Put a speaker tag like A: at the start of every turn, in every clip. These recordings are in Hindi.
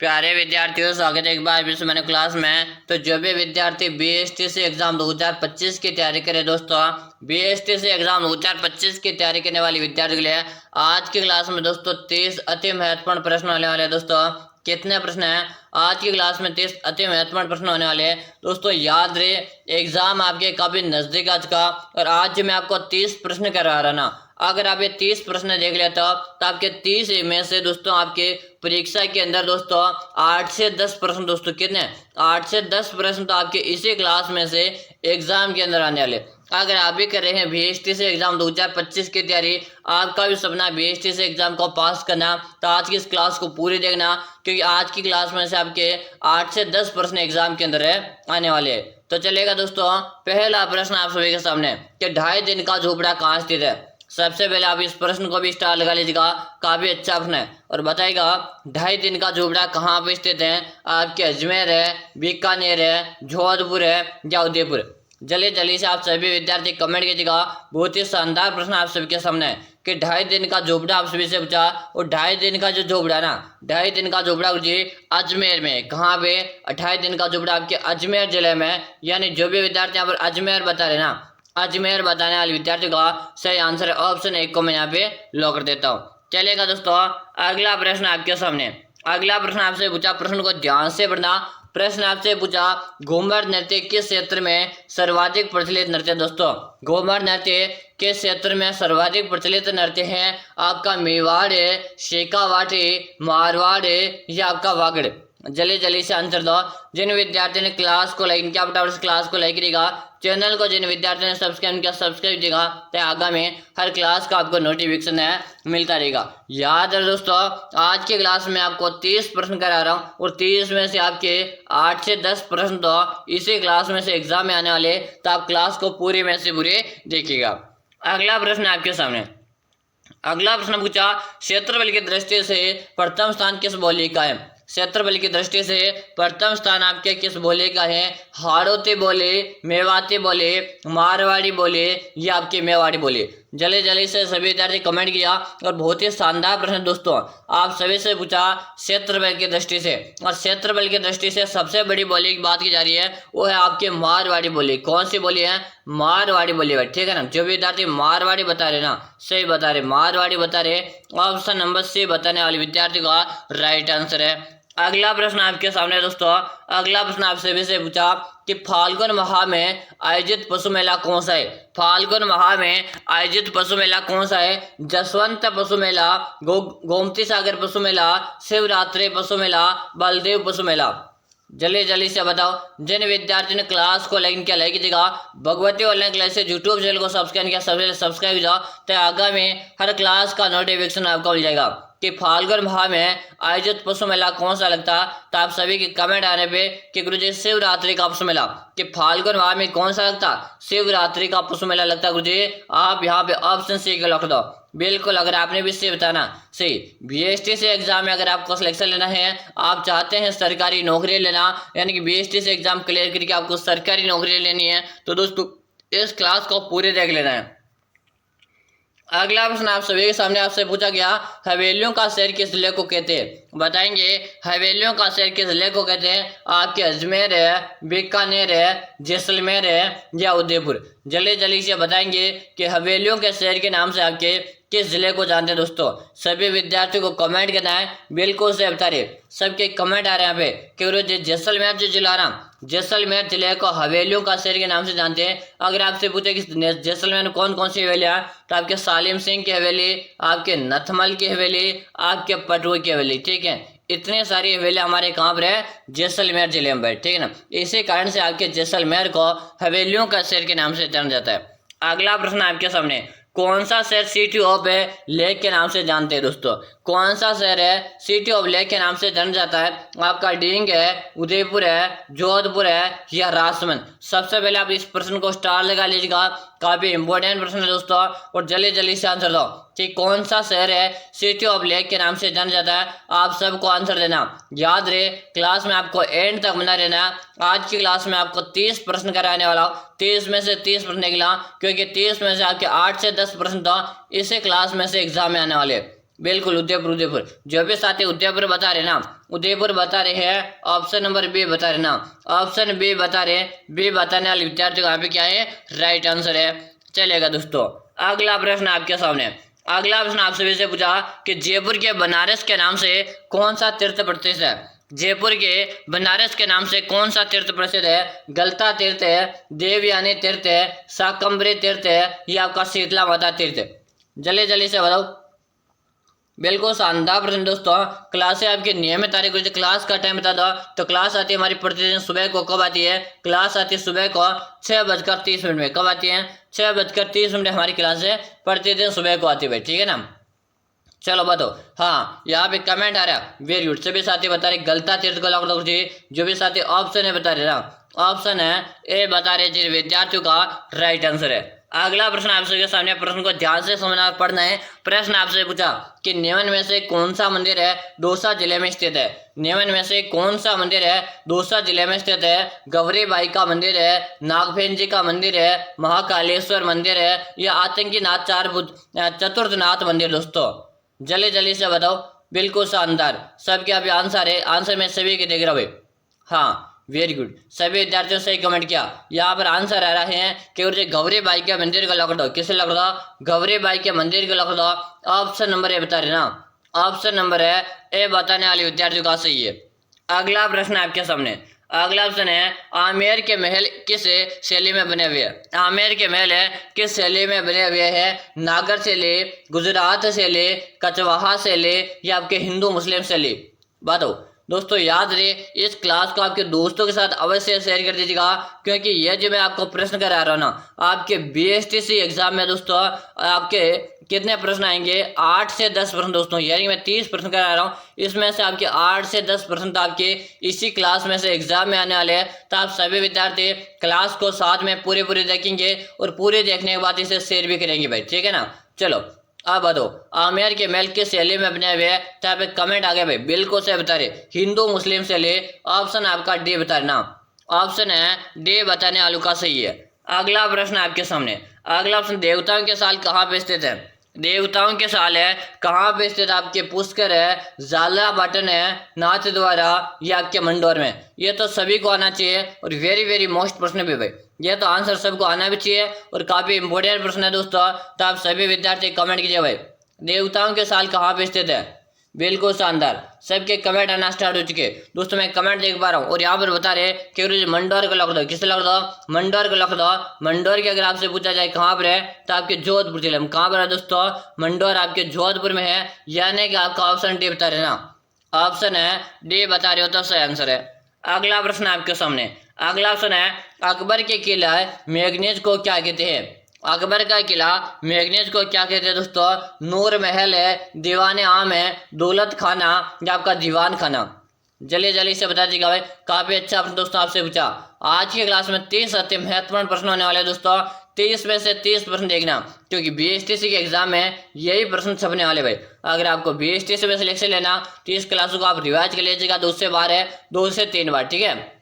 A: प्यारे विद्यार्थियों, स्वागत है एक बार फिर से मैंने क्लास में। तो जो भी विद्यार्थी बीएसटी से एग्जाम 2025 की तैयारी करे दोस्तों, बीएसटी से एग्जाम 2025 की तैयारी करने वाले विद्यार्थियों के लिए आज की क्लास में दोस्तों 30 अति महत्वपूर्ण प्रश्न होने वाले हैं। दोस्तों कितने प्रश्न हैं आज की क्लास में? 30 अति महत्वपूर्ण प्रश्न होने वाले हैं। दोस्तों याद रहे, एग्जाम आपके काफी नजदीक आ चुका और आज मैं आपको 30 प्रश्न करवा रहा ना। अगर आप ये 30 प्रश्न देख लेते हो तो आपके 30 में से दोस्तों आपके परीक्षा के अंदर दोस्तों 8 से 10 प्रश्न, दोस्तों कितने 8 से 10 प्रश्न तो आपके इसी क्लास में से एग्जाम के अंदर आने वाले। अगर आप भी कर रहे हैं बीएसटी से एग्जाम 2025 की तैयारी, आपका भी सपना बीएसटी से एग्जाम को पास करना, तो आज की इस क्लास को पूरी देखना, क्योंकि आज की क्लास में से आपके 8 से 10 प्रश्न एग्जाम के अंदर आने वाले हैं। तो चलेगा दोस्तों, पहला प्रश्न आप सभी के सामने कि 2.5 दिन का झोपड़ा कहाँ स्थित है। सबसे पहले आप इस प्रश्न को भी स्टार लगा लीजिएगा, काफी अच्छा प्रश्न है और बताएगा 2.5 दिन का झोपड़ा कहाँ पे स्थित है। आपके अजमेर है, बीकानेर है, जोधपुर है या उदयपुर। जल्दी जल्दी से आप सभी विद्यार्थी कमेंट कीजिएगा। बहुत ही शानदार प्रश्न आप सभी के सामने है कि 2.5 दिन का झोपड़ा आप सभी से पूछा, और 2.5 दिन का जो झोपड़ा ना, 2.5 दिन का झोपड़ा जी अजमेर में। कहाँ पे? 2.5 दिन का झोपड़ा आपके अजमेर जिले में। यानी जो भी विद्यार्थी यहाँ पर अजमेर बता रहे ना, अजमेर बताने वाले विद्यार्थी का सही आंसर है ऑप्शन 1 को मैं यहाँ पे लॉक कर देता हूँ। चलेगा दोस्तों, अगला प्रश्न आपके सामने। अगला प्रश्न आपसे पूछा, प्रश्न को ध्यान से पढ़ना। प्रश्न आपसे पूछा, घूमर नृत्य किस क्षेत्र में सर्वाधिक प्रचलित नृत्य। दोस्तों घूमर नृत्य किस क्षेत्र में सर्वाधिक प्रचलित नृत्य है? आपका मेवाड़ है, शेखावाट है, मारवाड़ है या आपका वागड़। जल्दी जल्दी से आंसर दो। जिन विद्यार्थियों ने क्लास को लाइक किया फटाफट क्लास को लाइक करिएगा। चैनल को जिन विद्यार्थियों ने सब्सक्राइब किया सब्सक्राइब कीजिएगा, तो आगामी हर क्लास का आपको नोटिफिकेशन है मिलता रहेगा। याद है दोस्तों, आज की क्लास में आपको 30 प्रश्न करा रहा हूँ और 30 में से आपके 8 से 10 प्रश्न तो इसी क्लास में से एग्जाम में आने वाले, तो आप क्लास को पूरे में से पूरे देखिएगा। अगला प्रश्न आपके सामने। अगला प्रश्न पूछा, क्षेत्रफल की दृष्टि से प्रथम स्थान किस बोली का है। क्षेत्रफल की दृष्टि से प्रथम स्थान आपके किस बोली का है? हाड़ौती बोले, मेवाती बोले, मारवाड़ी बोले या आपके मेवाड़ी बोले। जल्दी जल्दी से सभी विद्यार्थी कमेंट किया और बहुत ही शानदार प्रश्न दोस्तों आप सभी से पूछा क्षेत्रफल की दृष्टि से। और क्षेत्रफल की दृष्टि से सबसे बड़ी बोली की बात की जा रही है, वो है आपके मारवाड़ी बोली। कौन सी बोली है? मारवाड़ी बोली है, ठीक है ना। जो विद्यार्थी मारवाड़ी बता रहे ना, सही बता रहे, मारवाड़ी बता रहे, ऑप्शन नंबर सी बताने वाले विद्यार्थी का राइट आंसर है। अगला प्रश्न आपके सामने दोस्तों। अगला प्रश्न आपसे भी से पूछा कि फाल्गुन माह में आयोजित पशु मेला कौन सा है। फाल्गुन माह में आयोजित पशु मेला कौन सा है? जसवंत पशु मेला, गोमती सागर पशु मेला, शिवरात्रि पशु मेला, बलदेव पशु मेला। जल्दी जल्दी से बताओ। जिन विद्यार्थियों ने क्लास को लाइक किया लाइक कीजिएगा। Bhagwati online classes YouTube channel को सब्सक्राइब किया सबसे सब्सक्राइब जाओ, तो आगामी हर क्लास का नोटिफिकेशन आपको मिल जाएगा कि फाल्गुन माह में आयोजित पशु मेला कौन सा लगता। तो आप सभी के कमेंट आने पे कि गुरुजी शिवरात्रि का पशु मेला, कि फाल्गुन माह में कौन सा लगता? शिवरात्रि का पशु मेला लगता गुरुजी। आप यहाँ पे ऑप्शन सी को लिख दो। बिल्कुल, अगर आपने भी सही बताना सही। बीएसटी से एग्जाम में अगर आपको सिलेक्शन लेना है, आप चाहते हैं सरकारी नौकरी लेना, यानी कि बीएसटी से एग्जाम क्लियर करके आपको सरकारी नौकरी लेनी है, तो दोस्तों इस क्लास को पूरे देख लेना है। अगला प्रश्न आप सभी के सामने आपसे पूछा गया, हवेलियों का शहर किस जिले को कहते हैं। बताएंगे हवेलियों का शहर किस जिले को कहते हैं। आपके अजमेर है, बीकानेर है, जैसलमेर है या उदयपुर। जल्दी जल्दी से बताएंगे कि हवेलियों के शहर के नाम से आपके किस जिले को जानते हैं। दोस्तों सभी विद्यार्थियों को कमेंट करना है, बिल्कुल से बता रहे। सबके कमेंट आ रहे हैं यहाँ पे कि जैसलमेर जो जिला ना, जैसलमेर जिले को हवेलियों का शहर के नाम से जानते हैं। अगर आपसे पूछे कि जैसलमेर में कौन कौन सी हवेलियां, तो आपके सालिम सिंह की हवेली, आपके नथमल की हवेली, आपके पटुआ की हवेली, ठीक है। इतने सारी हवेलियां हमारे कहाँ पर है? जैसलमेर जिले में, ठीक है ना। इसी कारण से आपके जैसलमेर को हवेलियों का शहर के नाम से जाना जाता है। अगला प्रश्न आपके सामने, कौन सा शहर सिटी ऑफ लेक के नाम से जानते हैं। दोस्तों कौन सा शहर है सिटी ऑफ लेक के नाम से जाना जाता है? आपका डींग है, उदयपुर है, जोधपुर है या राजसमंद। सबसे पहले आप इस प्रश्न को स्टार लगा लीजिएगा, काफी इंपॉर्टेंट प्रश्न है दोस्तों, और जल्दी जल्दी से आंसर दो कि कौन सा शहर है सिटी ऑफ लेक के नाम से जाना जाता है। आप सबको आंसर देना। याद रहे, क्लास में आपको एंड तक बना रहना। आज की क्लास में आपको 30 प्रश्न कराने वाला हूँ। 30 में से 30 प्रश्न निकला, क्योंकि 30 में से आपके 8 से 10 प्रश्न तो इसी क्लास में से एग्जाम में आने वाले। बिल्कुल उदयपुर उदयपुर। जो भी साथी उदयपुर बता रहे ना, उदयपुर बता रहे हैं, ऑप्शन नंबर बी बता रहे ना, ऑप्शन बी बता रहे, बी बताने वाले विद्यार्थी को यहाँ पे क्या है, राइट आंसर है। चलेगा दोस्तों, अगला प्रश्न आपके सामने। अगला प्रश्न आपसे से पूछा कि जयपुर के बनारस के नाम से कौन सा तीर्थ प्रसिद्ध है। जयपुर के बनारस के नाम से कौन सा तीर्थ प्रसिद्ध है। गलता तीर्थ है, देवयानी तीर्थ है, शाकंभरी तीर्थ है, या आपका शीतला माता तीर्थ। जल्दी जल्दी से बताओ। बिल्कुल शानदार प्रश्न दोस्तों। क्लास है आपकी नियमित तारीख को, क्लास का टाइम बता दो। तो क्लास आती है हमारी प्रतिदिन सुबह को, कब आती है, क्लास आती है सुबह को 6:30 में। कब आती है, 6:30 हमारी क्लास है प्रतिदिन सुबह को आती है भाई, ठीक है ना। चलो बताओ। हाँ, यहाँ पे कमेंट आ रहा है, वेरी गुड। सभी साथी बता रहे गलता तीर्थ को लॉक जी। जो भी साथी ऑप्शन है बता रहे ना, ऑप्शन है ए बता रहे जिन विद्यार्थियों का राइट आंसर है। अगला प्रश्न आपके सामने, प्रश्न को ध्यान से समझना और पढ़ना है। प्रश्न आपसे पूछा कि निम्न में से कौन सा मंदिर है दौसा जिले में स्थित है। निम्न में से कौन सा मंदिर है दौसा जिले में स्थित है। गौरी बाई का मंदिर है, नागफेन जी का मंदिर है, महाकालेश्वर मंदिर है, या आतंकी नाथ चतुर्थनाथ मंदिर। दोस्तों जल्दी जल्दी से बताओ। बिल्कुल शानदार, सबके अभी आंसर है। आंसर में सभी के देख रहा हूँ। हाँ वेरी गुड, सभी विद्यार्थियों से कमेंट किया। यहाँ पर आंसर आ रहा है कि गौरी बाई के मंदिर को लॉक दो। किसे लॉक दो, गौरी बाई के मंदिर को लॉक दो। ऑप्शन नंबर ए बता रहे ना, ऑप्शन नंबर है ए बताने वाले विद्यार्थियों का सही है। अगला प्रश्न आपके सामने। अगला ऑप्शन है आमेर के महल किस शैली में बने हुए हैं। आमेर के महल है किस शैली में बने हुए हैं। नागर शैली, गुजरात शैली, कचवाहा शैली, या आपके हिंदू मुस्लिम शैली। बताओ दोस्तों, याद रहे इस क्लास को आपके दोस्तों के साथ अवश्य शेयर कर दीजिएगा, क्योंकि ये जो मैं आपको प्रश्न करा रहा हूँ ना, आपके बीएसटीसी एग्जाम में दोस्तों आपके कितने प्रश्न आएंगे, 8 से 10 प्रश्न दोस्तों। यानी मैं 30 प्रश्न करा रहा हूँ, इसमें से आपके 8 से 10 प्रश्न तो आपके इसी क्लास में से एग्जाम में आने वाले हैं। तो आप सभी विद्यार्थी क्लास को साथ में पूरे देखेंगे और पूरे देखने के बाद इसे शेयर भी करेंगे भाई, ठीक है ना। चलो अब बताओ, आमेर के महल किस शैली में बने हुए हैं। तो यहाँ पे कमेंट आ गया भाई, बिल्कुल से बता रहे हिंदू मुस्लिम शैली। ऑप्शन आपका डी बता रहे ना, ऑप्शन है डी बताने वालों का सही है। अगला प्रश्न आपके सामने। अगला ऑप्शन देवताओं के साल कहाँ पे स्थित है। देवताओं के साल है कहाँ पे स्थित, आपके पुष्कर है, जाला बटन है, नाथ द्वारा, या आपके मंडोर में। ये तो सभी को आना चाहिए और वेरी मोस्ट प्रश्न भी भाई, ये तो आंसर सबको आना भी चाहिए और काफी इंपोर्टेंट प्रश्न है दोस्तों। तो आप सभी विद्यार्थी कमेंट कीजिए भाई, देवताओं के साल कहाँ पे स्थित है। बिल्कुल शानदार, सबके कमेंट आना स्टार्ट हो चुके दोस्तों। मैं कमेंट देख पा रहा हूँ और यहाँ पर बता रहे कि मंडोर को लॉक दो। किसे लॉक दो, मंडोर को लॉक दो। मंडोर के अगर आपसे पूछा जाए कहाँ पर है, तो आपके जोधपुर जिले में। कहाँ पर है दोस्तों, मंडोर आपके जोधपुर में है। यानी कि आपका ऑप्शन डी बता रहे ना, ऑप्शन है डी बता रहे हो तो सही आंसर है। अगला प्रश्न आपके सामने। अगला ऑप्शन है अकबर के किला मैगनीज को क्या कहते हैं। अकबर का किला मैगनीज को क्या कहते हैं दोस्तों। नूर महल है, दीवान आम है, दौलत खाना, या आपका दीवान खाना। जल्दी से बता दीजिएगा भाई। काफी अच्छा प्रश्न दोस्तों आपसे पूछा। आज की क्लास में 30 अति महत्वपूर्ण प्रश्न होने वाले दोस्तों। 30 में से 30 प्रश्न देखना, क्योंकि बीएसटीसी के एग्जाम में यही प्रश्न छपने वाले भाई। अगर आपको बीएसटीसी में सिलेक्शन लेना तो इस क्लास को आप रिवाइज कर लीजिएगा 2 से बार है, 2 से 3 बार, ठीक है।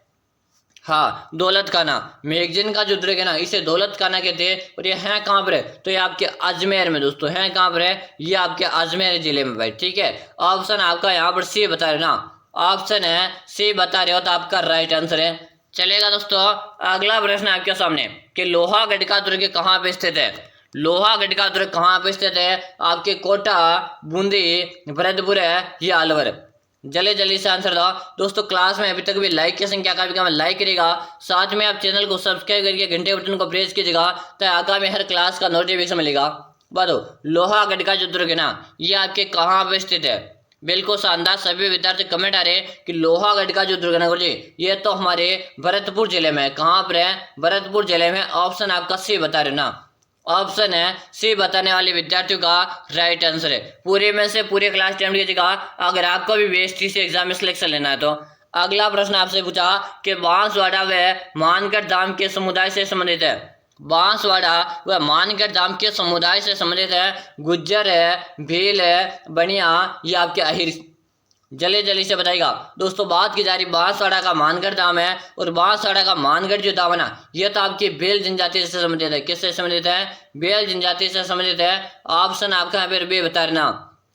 A: हाँ, दौलत खाना मैगजीन का जो दुर्ग है ना, इसे दौलत खाना कहते हैं। और ये है कहाँ पर है, तो ये आपके अजमेर में दोस्तों है। कहाँ पर है, ये आपके अजमेर जिले में भाई, ठीक है। ऑप्शन आपका यहाँ पर सी बता रहे ना, ऑप्शन है सी बता रहे हो तो आपका राइट आंसर है। चलेगा दोस्तों, अगला प्रश्न आपके सामने कि लोहागढ़ का दुर्ग कहाँ पे स्थित है। लोहागढ़ का दुर्ग कहाँ पे स्थित है, आपके कोटा, बूंदी, भरतपुर है, या अलवर। जल्दी से आंसर दो दोस्तों। क्लास में अभी तक भी लाइक की संख्या काफी कम है, लाइक करेगा। साथ में आप चैनल को सब्सक्राइब करके घंटे बटन को प्रेस कीजिएगा, तो आगामी हर क्लास का नोटिफिकेशन मिलेगा। बताओ लोहागढ़ का जो दुर्ग है ना, ये आपके कहाँ पे स्थित है। बिल्कुल शानदार, सभी विद्यार्थी कमेंट आ रहे हैं कि लोहागढ़ का जो दुर्ग है ना जी, ये तो हमारे भरतपुर जिले में है। कहाँ पर है, भरतपुर जिले में। ऑप्शन आपका सी बता रहे ना, ऑप्शन है सी बताने वाले विद्यार्थियों का राइट आंसर है। पूरे में से पूरे क्लास अटेंड कीजिएगा अगर आपको भी बीएसटीसी एग्जाम में सिलेक्शन लेना है तो। अगला प्रश्न आपसे पूछा कि बांसवाड़ा व मानगढ़ धाम के समुदाय से संबंधित है। बांसवाड़ा व मानगढ़ धाम के समुदाय से संबंधित है। गुज्जर है, भील है, बनिया, या आपके अहिर। जल्दी से बताइएगा दोस्तों। बात की जा रही बांसवाड़ा का मानगढ़ धाम है, और बांसवाड़ा का मानगढ़ जो धाम है ना, यह तो आपकी बेल जनजाति से संबंधित है। किससे संबंधित है, बेल जनजाति से संबंधित है। ऑप्शन आपका यहाँ पे बी बता रहे ना,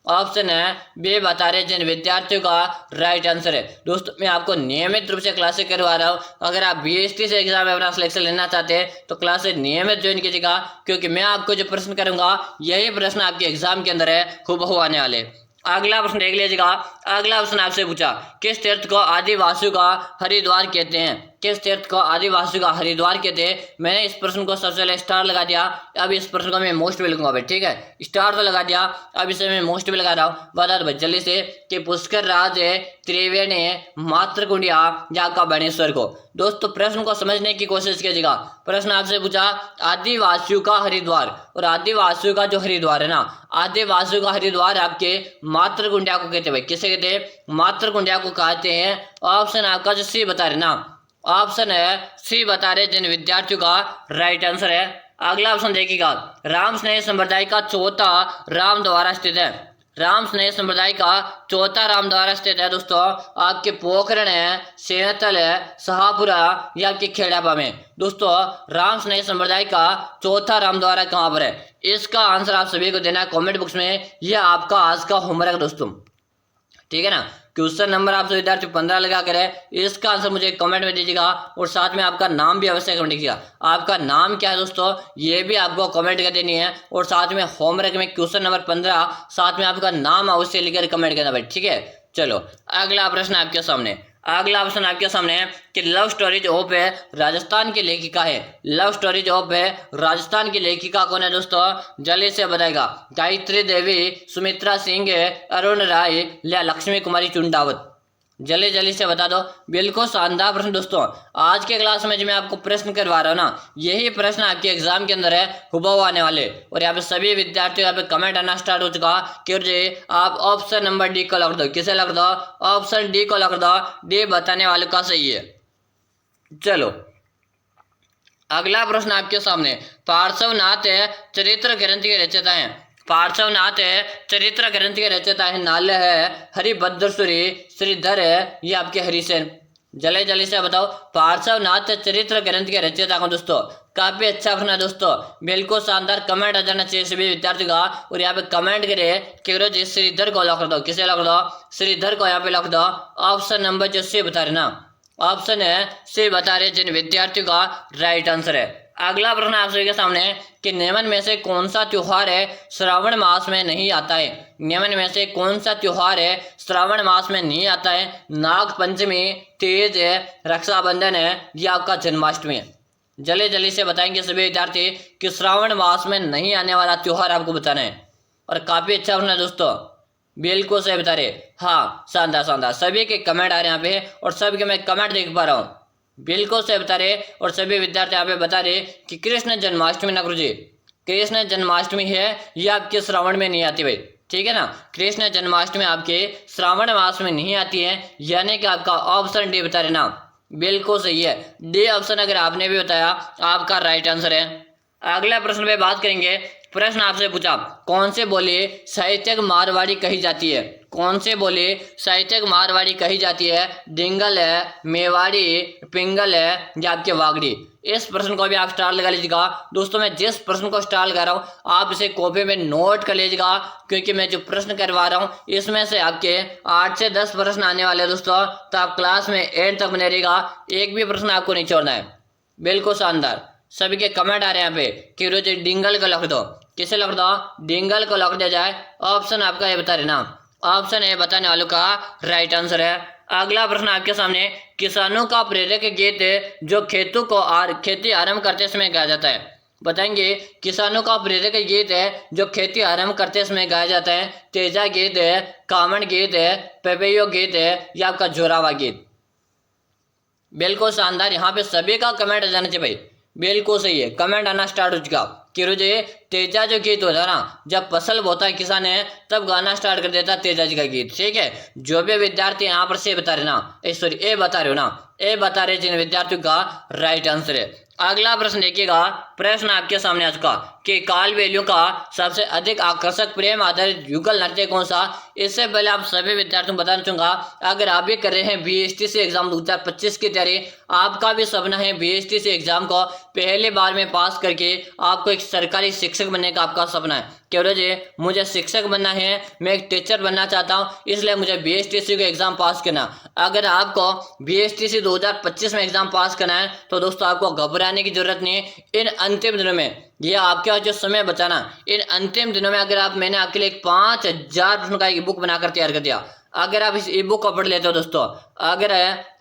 A: ऑप्शन है बी बता रहे जिन विद्यार्थियों का राइट आंसर है। दोस्तों मैं आपको नियमित रूप से क्लासेस करवा रहा हूँ। अगर आप बीएसटी से एग्जाम में अपना सिलेक्शन लेना चाहते हैं तो क्लासेस नियमित ज्वाइन कीजिएगा, क्योंकि मैं आपको जो प्रश्न करूंगा यही प्रश्न आपके एग्जाम के अंदर है, हूबहू आने वाले। अगला प्रश्न देख लीजिएगा। अगला प्रश्न आपसे पूछा, किस तीर्थ को आदिवासियों का हरिद्वार कहते हैं? किस तीर्थ को आदिवासियों का हरिद्वार कहते हैं? मैंने इस प्रश्न को सबसे पहले स्टार लगा दिया। अब इस प्रश्न को मैं मोस्ट भी लिखूंगा भाई, ठीक है, स्टार तो लगा दिया, अब इसे मैं मोस्ट भी लगा रहा हूँ। बता दो भाई जल्दी से कि पुष्कर राज है, त्रिवेणी, मातृकुंडिया या का बाणेश्वर को। दोस्तों प्रश्न को समझने की कोशिश कीजिएगा। प्रश्न आपसे पूछा आदिवासियों का हरिद्वार, और आदिवासियों का जो हरिद्वार है ना, आदिवासियों का हरिद्वार आपके मातृकुंडिया को कहते हैं भाई। किसे कहते हैं? मातृकुंडिया को कहते हैं। ऑप्शन आपका जो सी बता रहे ना, ऑप्शन है सी बता रहे जिन विद्यार्थियों का राइट आंसर है। अगला ऑप्शन देखिएगा। राम स्नेह संप्रदाय का चौथा राम द्वारा स्थित है। राम स्नेह संप्रदाय का चौथा राम द्वारा स्थित है दोस्तों आपके पोखरण है, सेहतल है, शाहपुरा या आपके खेड़ापा में। दोस्तों राम स्नेह संप्रदाय का चौथा राम द्वारा कहाँ पर है? इसका आंसर आप सभी को देना है कमेंट बॉक्स में। यह आपका आज का होमवर्क दोस्तों, ठीक है ना। क्वेश्चन नंबर आपसे विद्यार्थी 15 लगा कर है, इसका आंसर मुझे कमेंट में दीजिएगा, और साथ में आपका नाम भी अवश्य कमेंट कीजिएगा। आपका नाम क्या है दोस्तों, ये भी आपको कमेंट कर देनी है, और साथ में होमवर्क में क्वेश्चन नंबर 15 साथ में आपका नाम अवश्य लिखकर कमेंट करना भाई, ठीक है। चलो अगला प्रश्न आपके सामने। अगला ऑप्शन आपके सामने है कि लव स्टोरीज ऑफ है राजस्थान की लेखिका है। लव स्टोरीज ऑफ है राजस्थान की लेखिका कौन है दोस्तों? जल्दी से बताएगा। गायत्री देवी, सुमित्रा सिंह, अरुण राय या लक्ष्मी कुमारी चुंडावत? जल्दी जल्दी से बता दो। बिल्कुल शानदार प्रश्न दोस्तों। आज के क्लास में जो मैं आपको प्रश्न करवा रहा हूँ ना, यही प्रश्न आपके एग्जाम के अंदर है, हूबहू आने वाले। और यहाँ पे सभी विद्यार्थी यहाँ पे कमेंट आना स्टार्ट हो चुका कि जी आप ऑप्शन नंबर डी को लग दो। किसे लग दो? ऑप्शन डी को लग दो। डी बताने वालों का सही है। चलो अगला प्रश्न आपके सामने। पार्श्वनाथ चरित्र ग्रंथ के रचयिता हैं। पार्श्वनाथ चरित्र ग्रंथ के रचयिता है नाल्य है, हरिभद्रसूरी, श्रीधर है, ये आपके हरिसेन। जल्दी जल्दी से बताओ पार्श्वनाथ चरित्र ग्रंथ के रचयिता कौन दोस्तों? काफी अच्छा प्रश्न है दोस्तों, बिल्कुल शानदार। कमेंट आ जाना चाहिए सभी विद्यार्थी का, और यहाँ पे कमेंट करे कि जी श्रीधर को लॉक कर दो। किसे लॉक दो? श्रीधर को यहाँ पे लॉक दो। ऑप्शन नंबर जो सी बता रहे ना, ऑप्शन है सी बता रहे जिन विद्यार्थियों का राइट आंसर है। अगला प्रश्न आप सभी के सामने है कि निम्न में से कौन सा त्योहार है श्रावण मास में नहीं आता है? निम्न में से कौन सा त्योहार है श्रावण मास में नहीं आता है? नाग पंचमी, तीज है, रक्षाबंधन है, या आपका जन्माष्टमी है? जल्दी जल्दी से बताएंगे सभी विद्यार्थी कि श्रावण मास में नहीं आने वाला त्योहार आपको बताना है। और काफी अच्छा प्रश्न है दोस्तों, बिल्कुल सही बता रहे। हाँ शानदार शानदार, सभी के कमेंट आ रहे हैं यहाँ पे, और सभी के मैं कमेंट देख पा रहा हूँ। बिल्कुल सही बता रहे, और सभी विद्यार्थी यहाँ पे बता रहे कि कृष्ण जन्माष्टमी ना गुरुजी, कृष्ण जन्माष्टमी है, ये आपके श्रावण में नहीं आती भाई, ठीक है ना। कृष्ण जन्माष्टमी आपके श्रावण मास में नहीं आती है, यानी कि आपका ऑप्शन डी बता रहे ना, बिल्कुल सही है। डी ऑप्शन अगर आपने भी बताया आपका राइट आंसर है। अगला प्रश्न पे बात करेंगे। प्रश्न आपसे पूछा कौन से बोली साहित्यिक मारवाड़ी कही जाती है? कौन से बोली साहित्यिक मारवाड़ी कही जाती है? डिंगल है, मेवाड़ी, पिंगल है, या आपके वागड़ी? इस प्रश्न को भी आप स्टार लगा लीजिएगा दोस्तों। मैं जिस प्रश्न को स्टार लगा रहा हूँ आप इसे कॉपी में नोट कर लीजिएगा, क्योंकि मैं जो प्रश्न करवा रहा हूँ इसमें से आपके 8 से 10 प्रश्न आने वाले हैं दोस्तों। तो आप क्लास में एंड तक बने रहिएगा, एक भी प्रश्न आपको नहीं छोड़ना है। बिल्कुल शानदार, सभी के कमेंट आ रहे हैं यहाँ पे कि रोज डिंगल को लिख दो। किसे लिख दो? डिंगल को लिख दिया जाए। ऑप्शन आपका ये बता रहे ना, ऑप्शन ए बताने वालों का राइट आंसर है। अगला प्रश्न आपके सामने। किसानों का प्रेरक गीत जो खेतों को खेती आरंभ करते समय गाया जाता है? बताएंगे किसानों का प्रेरक गीत है जो खेती आरंभ करते समय गाया जाता है? तेजा गीत है, कामन गीत है, पपैयो गीत है, या आपका जोरावा गीत? बिल्कुल शानदार, यहाँ पे सभी का कमेंट आ जाना चाहिए भाई। बिल्कुल सही है, कमेंट आना स्टार्ट हो चुका कि रोजे तेजा जो गीत होता है ना, जब फसल बोता है किसान है तब गाना स्टार्ट कर देता है तेजा जी का गीत, ठीक है। जो भी विद्यार्थी यहाँ पर से बता रहे ना, सॉरी ए बता रहे हो ना, ए बता रहे जिन विद्यार्थियों का राइट आंसर है। अगला प्रश्न देखिएगा, प्रश्न आपके सामने आ चुका कि काल बेलियों का सबसे अधिक आकर्षक प्रेम आधारित युगल नृत्य कौन सा। इससे पहले आप सभी विद्यार्थियों को बताना चाहूंगा, अगर आप भी कर रहे हैं बीएसटीसी एग्जाम 2025 की तैयारी, आपका भी सपना है बीएसटीसी एग्जाम को पहले बार में पास करके आपको एक सरकारी शिक्षक बनने का आपका सपना है कि मुझे शिक्षक बनना है, मैं एक टीचर बनना चाहता हूं, इसलिए मुझे बीएसटीसी का एग्जाम पास करना। अगर आपको बीएसटीसी 2025 में एग्जाम पास करना है तो दोस्तों आपको घबराने की जरूरत नहीं है। इन अंतिम दिनों में ये आपके जो समय बचाना, इन अंतिम दिनों में अगर मैंने आपके लिए 5000 प्रश्नों का एक बुक बनाकर तैयार कर दिया, अगर आप इस ई बुक को पढ़ लेते हो दोस्तों, अगर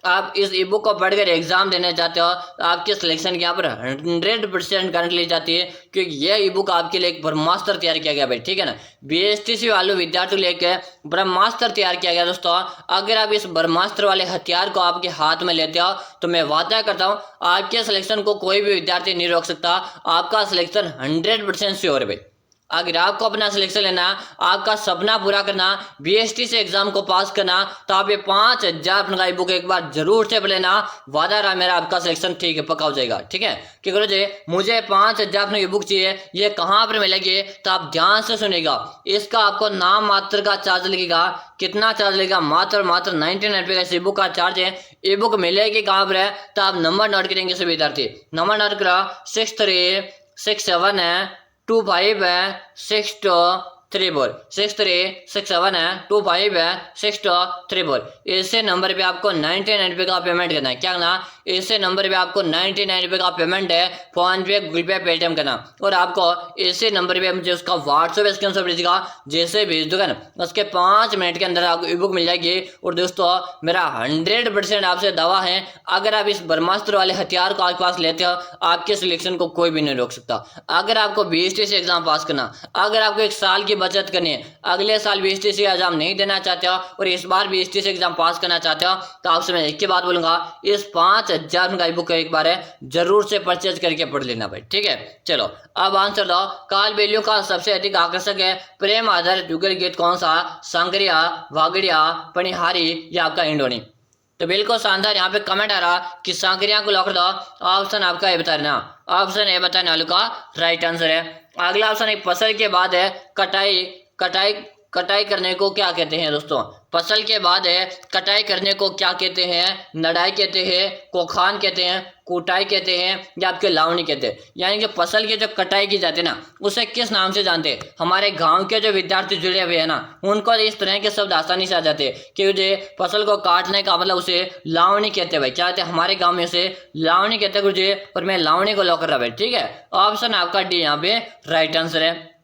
A: आप इस ई बुक को पढ़कर एग्जाम देने जाते हो तो आपके सिलेक्शन की यहाँ पर 100% गारंटी ली जाती है, क्योंकि यह ई बुक आपके लिए एक ब्रह्मास्त्र तैयार किया गया भाई, ठीक है ना। बीएसटीसी वालों विद्यार्थियों लेकर ब्रह्मास्त्र तैयार किया गया दोस्तों। अगर आप इस ब्रह्मास्त्र वाले हथियार को आपके हाथ में लेते हो तो मैं वादा करता हूँ आपके सिलेक्शन को कोई भी विद्यार्थी नहीं रोक सकता। आपका सिलेक्शन 100% श्योर है भाई। अगर आपको अपना सिलेक्शन लेना, आपका सपना पूरा करना, बीएसटी से एग्जाम को पास करना, तो आप ये 5000 अपना बुक एक बार जरूर से पढ़ लेना। वादा रहा मेरा, आपका सिलेक्शन ठीक है, पक्का हो जाएगा, ठीक है। कि करो जी मुझे 5000 अपनी बुक चाहिए, ये कहाँ पर मिलेगी, तो आप ध्यान से सुनेगा। इसका आपको नाम मात्र का चार्ज लगेगा। कितना चार्ज लगेगा, मात्र 99 रुपये का इस बुक का चार्ज है। ई बुक मिलेगी कहाँ पर है, तो आप नंबर नोट करेंगे सभी विद्यार्थी, नंबर नोट करो 6367 है 25 है 6234, 6367 है 25 है 6234। इसे नंबर पे आपको 99 रुपये का पेमेंट करना है। क्या करना, इसे नंबर पे आपको 99 रुपये का पेमेंट है, फोन पे, गूगल पे, पेटीएम करना। और आपको इसे नंबर पे मुझे उसका व्हाट्सएप स्क्रीनशॉट भेजिएगा, जैसे भेज दूंगा ना उसके 5 मिनट के अंदर आपको ई बुक मिल जाएगी। और दोस्तों मेरा 100% आपसे दावा है, अगर आप इस ब्रह्मास्त्र वाले हथियार को आपके पास लेते हो, आपके सिलेक्शन को कोई भी नहीं रोक सकता। अगर आपको बीएसटीसी एग्जाम पास करना, अगर आपको एक साल की बचत करनी है, अगले साल बीएसटीसी एग्जाम नहीं देना चाहते हो और इस बार बीएसटीसी एग्जाम पास करना चाहते हो, तो आपसे मैं एक ही बात बोलूंगा, इस 5000 का बुक एक बार है जरूर से परचेज करके पढ़ लेना भाई, ठीक है। चलो अब आंसर दो, काल बेलियों का सबसे अधिक आकर्षक है प्रेम आधारित युगल गीत कौन सा, सांगरिया, वागड़िया, पनिहारी या आपका इंडोनी। तो बिल्कुल शानदार, यहाँ पे कमेंट आ रहा कि सांकरिया को लॉक दो। ऑप्शन आपका ये बता देना, ऑप्शन ए बताने वालों का राइट आंसर है। अगला ऑप्शन एक फसल के बाद है कटाई, कटाई कटाई करने को क्या कहते हैं दोस्तों। फसल के बाद है कटाई करने को क्या कहते हैं, नड़ाई कहते हैं, कोखान कहते हैं, कुटाई कहते हैं या आपके लावनी कहते हैं। यानी कि फसल की जो कटाई की जाती है ना, उसे किस नाम से जानते हैं। हमारे गांव के जो विद्यार्थी जुड़े हुए हैं ना, उनको इस तरह के शब्द आसानी से आ जाते हैं कि जो फसल को काटने का मतलब उसे लावनी कहते हैं भाई। क्या कहते हैं, हमारे गाँव में उसे लावनी कहते हैं गुरुजी, और मैं लावनी को लॉक कर रहा भाई, ठीक है। ऑप्शन आपका डी यहाँ पे राइट आंसर है।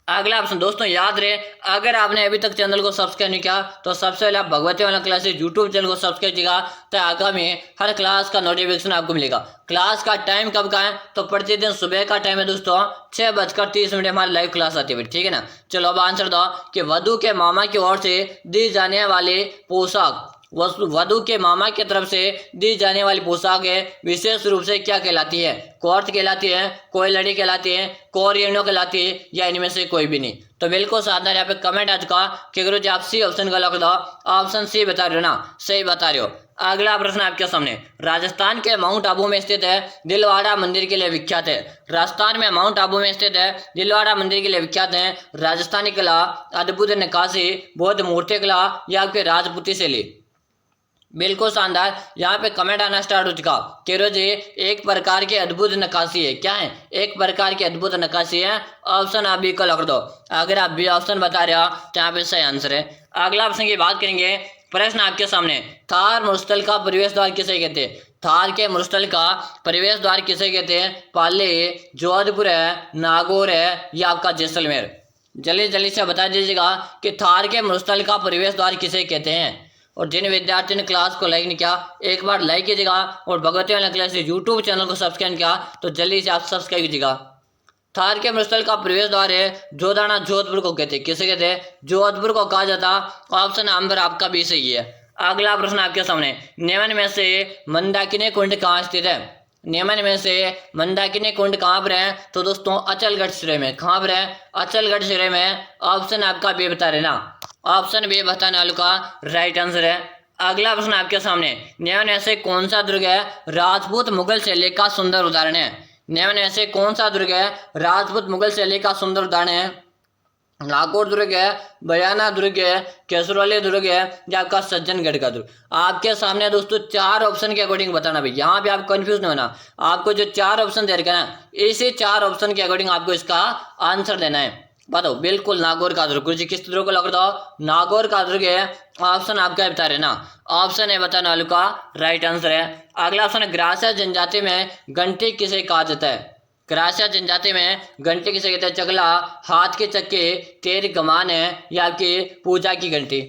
A: अगला ऑप्शन दोस्तों याद रहे, अगर आपने अभी तक चैनल को सब्सक्राइब नहीं किया तो सबसे पहले आप Bhagwati online classes YouTube channel को सब्सक्राइब कीजिएगा, तो आगामी हर क्लास का नोटिफिकेशन आपको मिलेगा। क्लास का टाइम कब का है, तो प्रतिदिन सुबह का टाइम है दोस्तों, 6:30 हमारी लाइव क्लास आती है, ठीक है ना। चलो अब आंसर दो कि वधु के मामा की ओर से दी जाने वाले पोशाक, वधु के मामा की तरफ से दी जाने वाली पोशाक है विशेष रूप से क्या कहलाती है, कोर्थ कहलाती है, कोई लड़ी कहलाती है, कोरियनो कहलाती है, या इनमें से कोई भी नहीं। तो बिल्कुल शानदार, यहाँ पे कमेंट आ चुका कि गुरु जी आप सी ऑप्शन का लॉक दो। ऑप्शन सी बता रहे हो ना, सही बता रहे हो। अगला प्रश्न आपके सामने, राजस्थान के माउंट आबू में स्थित है दिलवाड़ा मंदिर के लिए विख्यात है। राजस्थान में माउंट आबू में स्थित है दिलवाड़ा मंदिर के लिए विख्यात है राजस्थानी कला, अद्भुत नक्काशी, बौद्ध मूर्ति कला या आपके राजपूती शैली। बिल्कुल शानदार, यहाँ पे कमेंट आना स्टार्ट हो चुका कि रोज एक प्रकार की अद्भुत नक्काशी है। क्या है, एक प्रकार की अद्भुत नक्काशी है। ऑप्शन आप बी को लॉक दो। अगर आप बी ऑप्शन बता रहे हो तो यहाँ पे सही आंसर है। अगला ऑप्शन की बात करेंगे, प्रश्न आपके सामने, थार मरुस्थल का प्रवेश द्वार किसे कहते हैं। थार के मरुस्थल का प्रवेश द्वार किसे कहते हैं, पाली, जोधपुर है, नागौर है या आपका जैसलमेर। जल्दी जल्दी से बता दीजिएगा कि थार के मरुस्थल का प्रवेश द्वार किसे कहते हैं। और जिन विद्यार्थियों ने क्लास को लाइक नहीं किया, एक बार लाइक कीजिएगा, और Bhagwati online classes YouTube channel को सब्सक्राइब किया तो जल्दी से आप सब्सक्राइब कीजिएगा। थार के मरुस्थल का प्रवेश द्वार है जोधाना, जोधपुर को कहते हैं। किसे कहते हैं, जोधपुर को कहा जाता। ऑप्शन नंबर आपका भी सही है। अगला प्रश्न आपके सामने, निम्न में से मंदाकिनी कुंड कहाँ स्थित है। निम्न में से मंदाकिनी कुंड कहाँ पर है, तो दोस्तों अचलगढ़ जिले में। कहाँ पर है, अचलगढ़ जिले में। ऑप्शन आपका बी बता रहे ना, ऑप्शन बी बताने वालों का राइट आंसर है। अगला प्रश्न आपके सामने, निम्न में से कौन सा दुर्ग है राजपूत मुगल शैली का सुंदर उदाहरण है? निम्न में से कौन सा दुर्ग है राजपूत मुगल शैली का सुंदर उदाहरण है? नागौर दुर्ग है, बयाना दुर्ग है, केसरवाली दुर्ग है, या आपका सज्जनगढ़ का दुर्ग? आपके सामने दोस्तों चार ऑप्शन के अकॉर्डिंग बताना भाई, यहाँ पे आप कंफ्यूज नहीं होना। आपको जो चार ऑप्शन दे रखा है ना, इसी चार ऑप्शन के अकॉर्डिंग आपको इसका आंसर देना है। बताओ, बिल्कुल नागौर का दुर्ग। गुरुजी किस दुर्ग को लग रहा हो? नागौर का दुर्ग है। ऑप्शन आपका बता रहे ना, ऑप्शन है बताने वालों का राइट आंसर है। अगला ऑप्शन है, ग्रासिया जनजाति में घंटी किसे कहा जाता है? ग्रासिया जनजाति में घंटी किसे कहते हैं? चगला, हाथ के चक्के, तेरी कमान है, या आपकी पूजा की घंटी?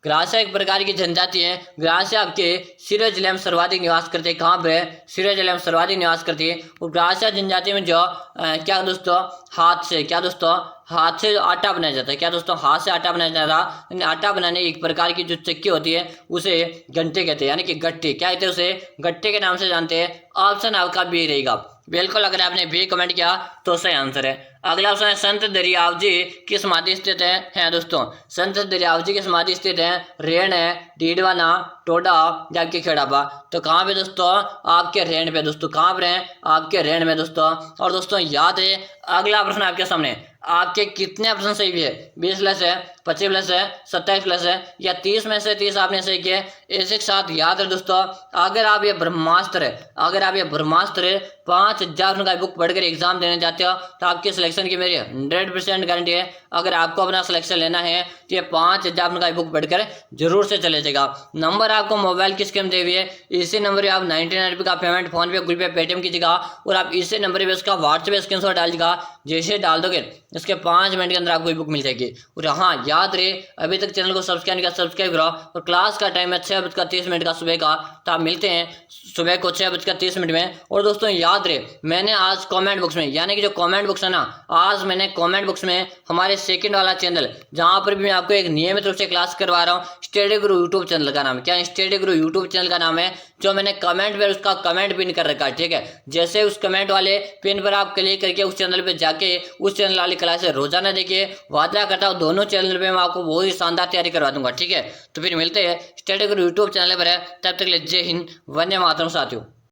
A: ग्रासिया एक प्रकार की जनजाति है। ग्रासिया आपके सिरों जिले में सर्वाधिक निवास करते हैं। कहाँ पर? सिरों जिले में सर्वाधिक निवास करती है। और ग्रासिया जनजाति में जो क्या दोस्तों, हाथ से, क्या दोस्तों, हाथ से आटा बनाया जाता है। क्या दोस्तों? हाथ से आटा बनाया जाता है। आटा बनाने एक प्रकार की जो चक्की होती है उसे घंटे कहते हैं, यानी कि गट्टे। क्या कहते हैं उसे? गट्टे के नाम से जानते हैं। ऑप्शन आपका बी रहेगा। बिल्कुल, अगर आपने बी कमेंट किया तो सही आंसर है। अगला ऑप्शन है, संत दरियावजी किस समाधि स्थित है दोस्तों? संत दरियावजी की समाधि स्थित है रेण है, डीडवाना, टोडा, या आपके खेड़ापा? तो कहाँ पे दोस्तों? आपके रेण पे दोस्तों। कहाँ पर है? आपके रेण में दोस्तों। और दोस्तों याद है, अगला प्रश्न आपके सामने, आपके कितने ऑप्शन सही भी है? 20 प्लस है, 25 प्लस है, 27 प्लस है, या 30 में से 30 आपने सही किया? इसी के साथ याद है दोस्तों, अगर आप ये ब्रह्मास्त्र 5000 का बुक पढ़कर एग्जाम देने जाते हो तो आपके सिलेक्शन की मेरी 100% गारंटी है। अगर आपको अपना सिलेक्शन लेना है तो ये 5000 का बुक पढ़कर जरूर से चले जाएगा। नंबर आपको मोबाइल की स्कीम दी हुई है, इसी नंबर पर आप 99 रुपये का पेमेंट फोन पे, गूगल पे, पेटीएम कीजिएगा और आप इसी नंबर पर उसका व्हाट्सएप स्क्रीनशॉट डालिएगा। जैसे डाल दोगे इसके 5 मिनट के अंदर आपको बुक मिल जाएगी। और हाँ याद रहे, अभी तक चैनल को सब्सक्राइब नहीं किया सब्सक्राइब करो। और क्लास का टाइम है 6:30 का सुबह का, तो आप मिलते हैं सुबह को 6:30 में। और दोस्तों याद रहे, मैंने आज कमेंट बॉक्स में, यानी कि जो कमेंट बॉक्स है ना, आज मैंने कमेंट बॉक्स में हमारे सेकंड वाला चैनल जहां पर भी मैं आपको एक नियमित रूप से क्लास करवा रहा हूँ, स्टडी गुरु यूट्यूब चैनल का नाम है। क्या? स्टडी गुरु यूट्यूब चैनल का नाम है। जो मैंने कमेंट पर उसका कमेंट पिन कर रखा है, ठीक है? जैसे उस कमेंट वाले पिन पर आप क्लिक करके उस चैनल पर जाके उस चैनल वाली क्लास रोजाना देखिए। वादा करता हूँ दोनों चैनल पे मैं आपको बहुत ही शानदार तैयारी करवा दूंगा, ठीक है? तो फिर मिलते हैं स्टडी गुरु यूट्यूब चैनल पर है। तब तक के लिए जय हिंद, वंदे मातरम साथियों।